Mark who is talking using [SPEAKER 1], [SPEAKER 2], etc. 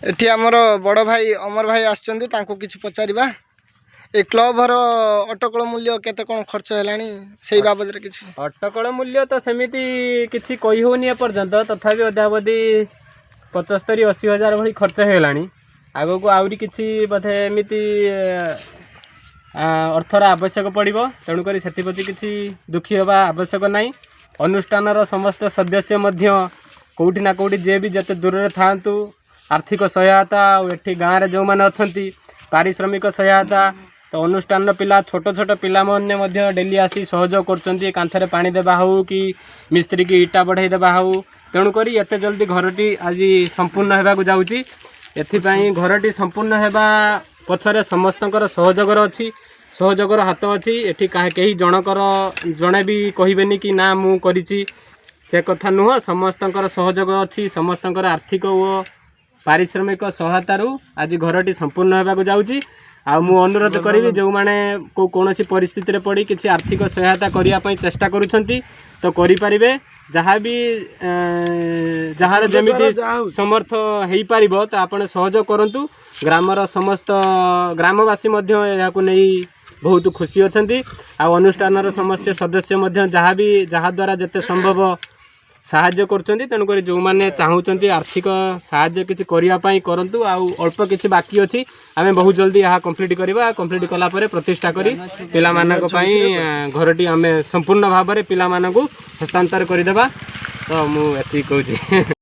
[SPEAKER 1] एठी आमर बड़ भाई अमर भाई आसचंदी तांको किछि पचारिबा ए क्लब हर अटकल मूल्य केते कोन खर्च हेलानी सेही बाबद रे किछि
[SPEAKER 2] अटकल मूल्य तो सेमिति किछि कहि होनी पर्यंत तथापि अध्यावधि 75-80 हजार भली खर्च हेलानी आगो को आउरी किछि बथे एमिति अर्थर आवश्यक पड़िबो तेणु करी सेति पछि किछि दुखी होबा आवश्यक नाही। अनुष्ठानर समस्त सदस्य मध्य कोउठी ना कोउठी जे भी जते दूर रे थांतु आर्थिक सहायता और एठी गाँव में जो मैंने अच्छा पारिश्रमिक सहायता तो अनुष्ठान पिला छोट छोट पिला मध्य डेली आसी सहयोग कर कांथरे पानी देवा हो कि मिस्त्री की इटा बढ़ाई देवा हो तेणुक एत जल्दी घरटी आज संपूर्ण होगा जाऊँगी एथिपाई घरटी संपूर्ण होगा पछरे समस्तकर सहयोगर अच्छी सहयोगर हाथ अच्छी एठी कहीं जनकर जड़े भी कहबेनि कि ना मु करिछि से कथा नुह समस्तकर सहयोग अच्छी समस्तकर आर्थिक और पारिश्रमिक सहायतार आज घरटी संपूर्ण होगा जाऊँगी आ मु अनुरोध करी जो मैंने कौन परिस्थिति रे पड़ी किसी आर्थिक सहायता करने चेष्टा करुछंती तो करें जहाँ भी जार जमी समर्थ हो पार तो आप सहयोग करूँ ग्रामर समस्त ग्रामवासी नहीं बहुत खुशी अच्छा अनुष्ठान समस्त सदस्य जहाँ भी जहाँ द्वारा जिते संभव साहाय्य करछंती तेणुक जो मैंने चाहूँगी आर्थिक साहाय्य किसी करने करूँ अल्प किसी बाकी अच्छी आम बहुत जल्दी यहाँ कंप्लीट करवा कंप्लीट कलापर प्रतिष्ठा करी पिला मानक पई घरटी आम संपूर्ण भाव में पिला मानक हस्तांतर करदेबा तो मुझे कहूँ।